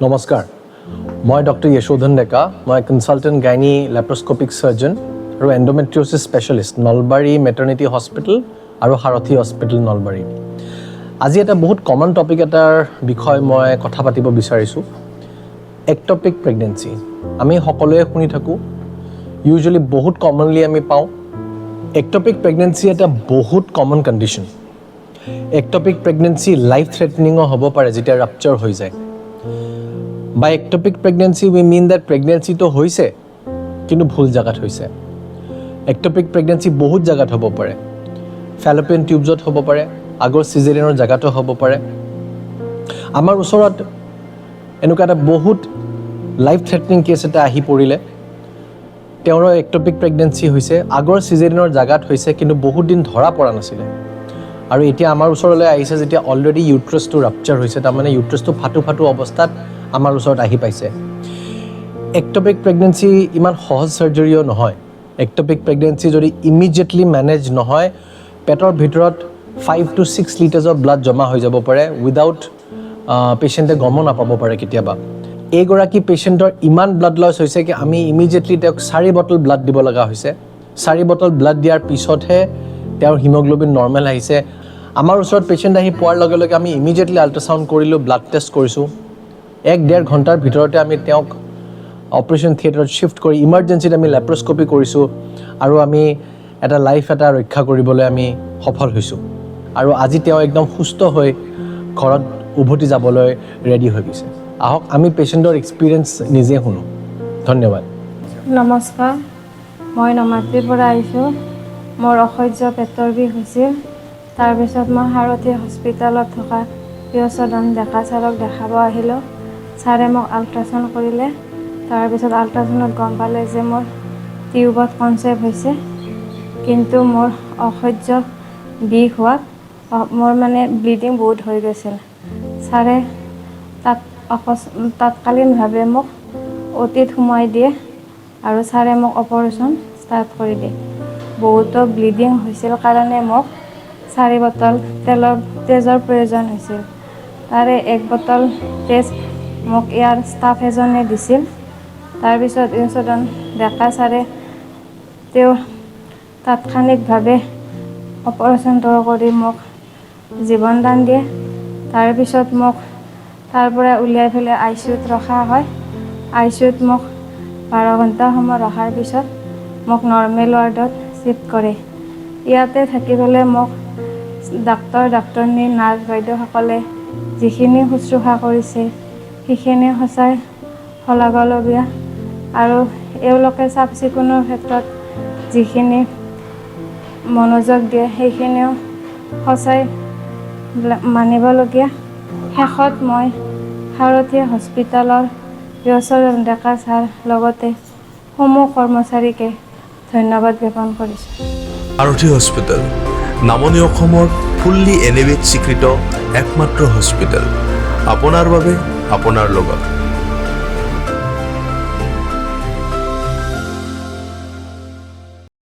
নমস্কাৰ মই ডক্টৰ য়েশোধন ডেকা মই কনসালটেন্ট গাইনী ল্যাপ্ৰোস্কোপিক সাৰ্জন আৰু এন্ডোমেট্ৰিওসিস স্পেশালিষ্ট নলবাৰী মেটাৰনিটি হস্পিটেল আৰু সাৰথী হস্পিটেল নলবাৰী আজি এটা বহুত কমন টপিক এটাৰ বিষয় মই কথা পাতিব বিচাৰিছো এক্টোপিক প্ৰেগনেন্সি আমি সকলোৱে শুনি থাকো ইউজুৱেলি বহুত কমনলি আমি পাওঁ এক্টোপিক প্ৰেগনেন্সি এটা বহুত common condition ectopic pregnancy life থ্ৰেটনিংও হ'ব পাৰে যেতিয়া ৰাপচাৰ হৈ যায় By ectopic pregnancy, we mean that pregnancy to hoise, kintu bhul jagat hoise. Ectopic pregnancy bahut jagat hobo pare. Fallopian tubes ot hobo pare, agor cesarean jagato hobo pare. Amar usorot enuka eta bahut life threatening case eta ahi porile. Teoro ectopic pregnancy hoise, agor cesarean jagat hoise kintu bahut din dhora pora nasile. আৰু এতিয়া আমাৰ ওচৰলৈ আহিছে যেতিয়া already ইউট্ৰাছটো ৰাপচাৰ হৈছে তাৰ মানে ইউট্ৰাছটো ফাটু অৱস্থাত আমাৰ ওচৰত আহি পাইছে এক্টোপিক প্ৰেগনেন্সি ইমান সহজ সাৰ্জাৰীও নহয় এক্টোপিক প্ৰেগনেন্সি যদি ইমিডিয়েটলি মেনেজ নহয় পেটৰ ভিতৰত 5 to 6 লিটাৰ্ছ অফ ব্লাড জমা হৈ যাব পাৰে উইদাউট পেশেন্টে গম নাপাব পাৰে কেতিয়াবা এইগৰাকী পেশেন্টৰ ইমান ব্লাড লছ হৈছে কি আমি ইমিডিয়েটলি তেওঁক 4 বটল ব্লাড দিব লগা হৈছে 4 বটল ব্লাড দিয়াৰ পিছতহে তেওঁৰ হিমোগ্লোবিন নৰ্মেল আহিছে আমাৰ ওচৰত পেশেন্ট আহি পোৱাৰ লগে লগে আমি ইমিডিয়েটলি আল্ট্ৰাসাউন্ড কৰিলো ব্লাড টেষ্ট কৰিছো 1.5 ঘণ্টাৰ ভিতৰতে আমি তেওঁক অপাৰেশ্যন থিয়েটাৰত শিফট কৰি ইমাৰ্জেন্সিত আমি ল্যাপ্ৰোস্কোপি কৰিছো আৰু আমি এটা লাইফ এটা ৰক্ষা কৰিবলৈ আমি সফল হৈছো আৰু আজি তেওঁ একদম সুস্থ হৈ ঘৰত উভতি যাবলৈ ৰেডি হৈ গৈছে আহক আমি পেশেন্টৰ এক্সপেৰিয়েন্স নিজে শুনো ধন্যবাদ নমস্কাৰ মই নমাতিৰ পৰা আহিছো মোৰ অসহ্য পেটৰ বিষ হৈছিল তাৰপিছত মই সাৰথী হস্পিটেলত থকা পিয়ছদন ডেকা ছাৰক দেখাব আহিলোঁ ছাৰে মোক আল্ট্ৰাচাউণ্ড কৰিলে তাৰপিছত আল্ট্ৰাচাউণ্ডত গম পালে যে মোৰ টিউবত কনচেপ্ট হৈছে কিন্তু মোৰ অসহ্য বিষ হোৱাত মোৰ মানে ব্লিডিং বহুত হৈ গৈছিল ছাৰে তাৎকালীনভাৱে মোক অতিত সোমাই দিয়ে আৰু ছাৰে মোক অপাৰেশ্যন ষ্টাৰ্ট কৰি দিয়ে বহুতো ব্লিডিং হৈছিল কাৰণে মোক 4 বটল তেজৰ প্ৰয়োজন হৈছিল তাৰে 1 বটল তেজ মোক ইয়াৰ ষ্টাফ এজনে দিছিল তাৰপিছত ইনচুডন ডেকা ছাৰে তেওঁ তাৎক্ষণিকভাৱে অপাৰেশ্যনটো কৰি মোক জীৱন দান দিয়ে তাৰপিছত মোক তাৰ পৰা উলিয়াই পেলাই আইচিইউত ৰখা হয় আইচিইউত মোক 12 ঘণ্টা সময় ৰখাৰ পিছত মোক নৰ্মেল ৱাৰ্ডত শিফট কৰে ইয়াতে থাকিবলৈ মোক ডাক্তৰনী নাৰ্ছ বাইদেউসকলে যিখিনি শুশ্ৰূষা কৰিছে সেইখিনি সঁচাই শলাগিবলগীয়া আৰু এওঁলোকে চাফ চিকুণৰ ক্ষেত্ৰত যিখিনি মনোযোগ দিয়ে সেইখিনিও সঁচাই মানিবলগীয়া শেষত মই সাৰথী হস্পিটেলৰ পিয়ছদন ডেকা ছাৰ লগতে সমূহ কৰ্মচাৰীকে ধন্যবাদ জ্ঞাপন কৰিছোঁ সাৰথী হস্পিটেল নামনি অসমৰ ফুল্লি এনিমেট স্বীকৃত একমাত্ৰ হস্পিটেল আপোনাৰ বাবে আপোনাৰ লগত